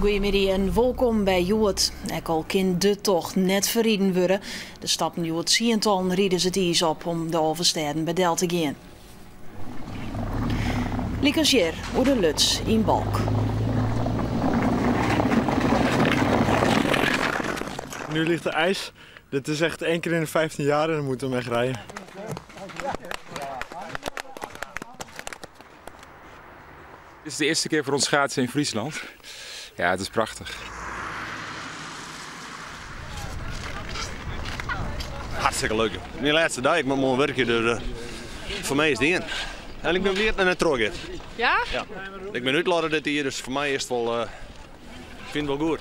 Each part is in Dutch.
Goedemiddag en welkom bij Joet. Ik al kan de tocht net verrieden worden. De stappen Joet Sienton rieden ze het ijs op om de oversteden bij Del te gaan. Likkersjer, hoe de Luts in Balk. Nu ligt er ijs. Dit is echt 1 keer in de 15 jaar en dan moeten we hem echt rijden. Dit is de eerste keer voor ons schaatsen in Friesland. Ja, het is prachtig. Hartstikke leuk. De laatste dag, ik moet mooi werken, dus voor mij is het in. En ik ben blij naar het terug. Ja? Ja. Ik ben uitladen dit hier, dus voor mij is het wel, ik vind het wel goed.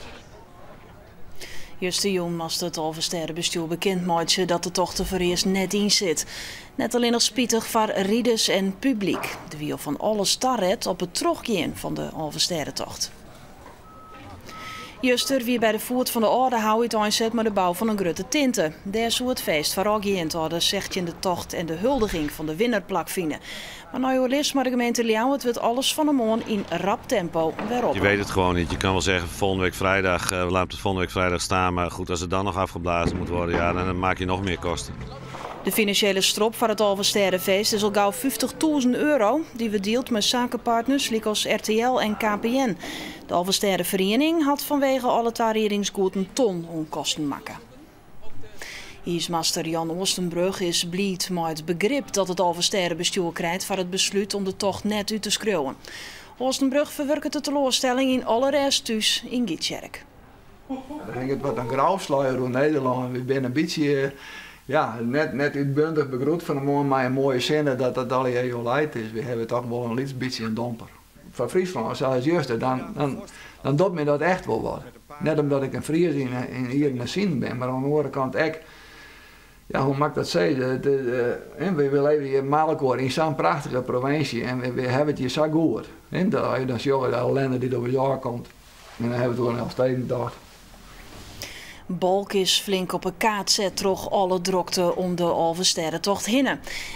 Juist jong was het overstedenbestuur bekend maatje dat de tocht er voor eerst net in zit. Net alleen nog spietig voor rieders en publiek. De wiel van alle starret op het teruggaan van de overstedentocht. Juster wie bij de voet van de orde houdt aanzet met de bouw van een grote tinte. Daar zou het feest voor geënt worden, zegt je in de tocht en de huldiging van de winnerplak vinden. Maar nou joh, maar de gemeente Ljouwert wordt alles van de morgen in rap tempo weer op. Je weet het gewoon niet. Je kan wel zeggen volgende week vrijdag, we laten het volgende week vrijdag staan. Maar goed, als het dan nog afgeblazen moet worden, ja, dan maak je nog meer kosten. De financiële strop van het Alversterenfeest is al gauw €50.000. Die we deelt met zakenpartners zoals RTL en KPN. De Alversterenvereniging had vanwege alle tareringsgoed een ton onkosten maken. Ijsmaster Jan Oostenbrug is blij met het begrip dat het Alversterenbestuur krijgt voor het besluit om de tocht net uit te schreeuwen. Oostenbrug verwerkt de teleurstelling in alle rest thuis in Gietjerk. Dan ging het wat een grauwsluier door Nederland. We zijn een beetje net uitbundig begroet van de morgen met een mooie zinnen dat het al heel leid is. We hebben toch wel een beetje een domper. Van Friesland, zoals juist, dan doet me dat echt wel wat. Net omdat ik een Fries hier in de zin ben, maar aan de andere kant ook, ja, hoe mag ik dat zeggen? We leven hier in Malkoor in zo'n prachtige provincie en we hebben het hier zo goed. Dan zie je de ellende die door het jaar komt. En dan hebben we het gewoon nog steeds gedacht. Balk is flink op een kaart zet terug alle drokte om de Alversterentocht heen.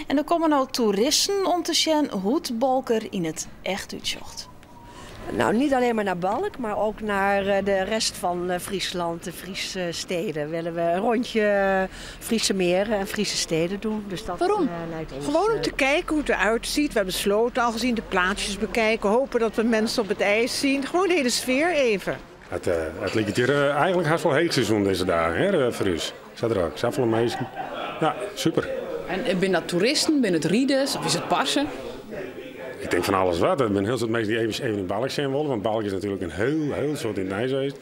En er komen nou toeristen om te zien hoe het Balker in het echt uitzocht. Nou, niet alleen maar naar Balk, maar ook naar de rest van Friesland, de Friese steden. Willen we een rondje Friese meren en Friese steden doen. Dus dat, waarom? Lijkt ons, gewoon om te kijken hoe het eruit ziet. We hebben de sloten al gezien, de plaatsjes bekijken. Hopen dat we mensen op het ijs zien. Gewoon de hele sfeer even. Het ligt hier eigenlijk haast wel heetseizoen deze dagen, hè, voor ons. Zat er ook, zoveel mensen. Ja, super. En ben dat toeristen, ben het rieders of is het passen? Ik denk van alles wat. Er zijn heel veel mensen die even in Balk zijn willen, want Balk is natuurlijk een heel soort in het ijs.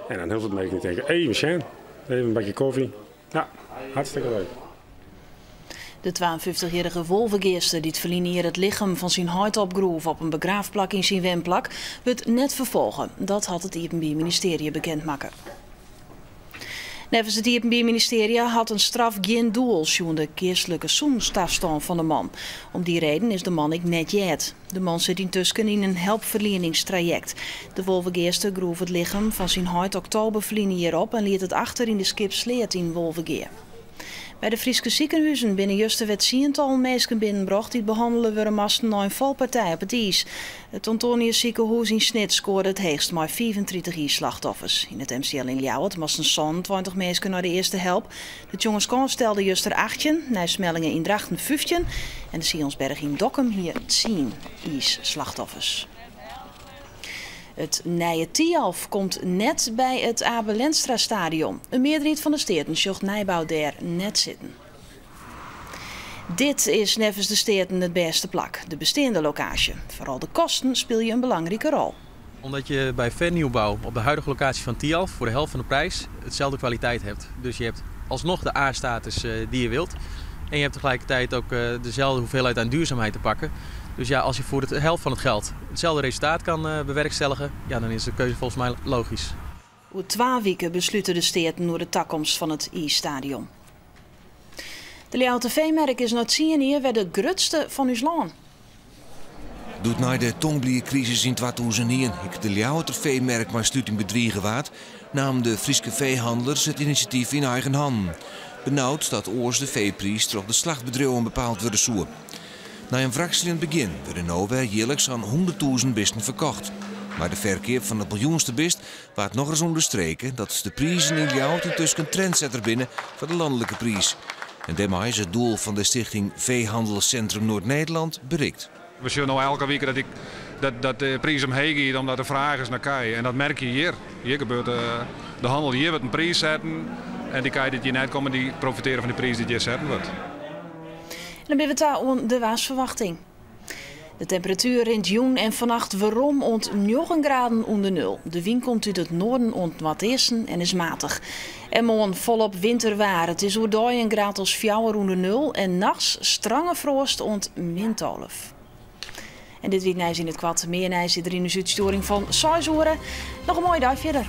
En dan heel veel mensen die denken, even zijn, even een bakje koffie. Ja, hartstikke leuk. De 52-jarige Wolvengeester die het verliezen hier het lichaam van zijn huid opgroef op een begraafplak in zijn wemplak, wordt net vervolgen. Dat had het Iepenbier-ministerie bekendmaken. Nevens het Iepenbier-ministerie had een straf geen doel zo'n de kerstelijke zoenstafstand van de man. Om die reden is de man ik net jet. De man zit intussen in een helpverleningstraject. De Wolvengeester groef het lichaam van zijn huid oktober verliezen hierop en liet het achter in de skip Sleert in Wolvengeer. Bij de Friese ziekenhuizen binnen juster werd tiental mensen binnenbracht die behandelen worden masten na een valpartij op het ijs. Het Antonius ziekenhuis in Snit scoorde het heegst maar 34 ijsslachtoffers. In het MCL in Ljouwert moesten 20 mensen naar de eerste help. De jongenskant stelde juster 18, Nijsmellingen in Drachten 15 en de Sionsberg in Dokkum hier 10 ijsslachtoffers. Het nije Tialf komt net bij het Abel Lenstra stadion. Een meerderheid van de steden zocht Nijbouw daar net zitten. Dit is nevens de steden het beste plak, de bestaande locatie. Vooral de kosten speel je een belangrijke rol. Omdat je bij vernieuwbouw op de huidige locatie van Tialf voor de helft van de prijs hetzelfde kwaliteit hebt. Dus je hebt alsnog de A-status die je wilt. En je hebt tegelijkertijd ook dezelfde hoeveelheid aan duurzaamheid te pakken. Dus ja, als je voor de helft van het geld hetzelfde resultaat kan bewerkstelligen, ja, dan is de keuze volgens mij logisch. Over 2 weken besluiten de steden door de toekomst van het I-stadion. De Ljouwerter veemerk is na 10 jaar weer de grootste van ons land. Doet na de tongblie-crisis in 2001 ik de Ljouwerter veemerk maar stuut in bedriegen waard, namen de Friese veehandelaars het initiatief in eigen hand. Benauwd dat oors de veeprijs door de slachtbedrijven bepaald worden zoer. Na een wrakselend begin werden nou weer jaarlijks aan 100.000 beesten verkocht. Maar de verkeer van het miljoenste bist waard nog eens onderstreken dat de prijzen in Ljouwert intussen een trendsetter binnen voor de landelijke prijs. En daarmee is het doel van de stichting Veehandelscentrum Noord-Nederland bereikt. We zien nu elke week dat de prijs omheen gaat omdat de vraag is naar kei. En dat merk je hier. Hier gebeurt de handel hier wordt een prijs zetten. En die kei die hier net komen, die profiteren van de prijs die hier zetten wordt. En dan ben we daar aan de waarsverwachting. De temperatuur in het jong en vannacht waarom ont 9 graden onder nul. De wind komt uit het noorden ont wat eersten en is matig. En morgen volop winterwaar. Het is oerdij een graad als 4 onder nul en nachts strange frost ont -12. En dit week in het kwad. Meer nijs in de uitstoring van 6 uur. Nog een mooie dag verder.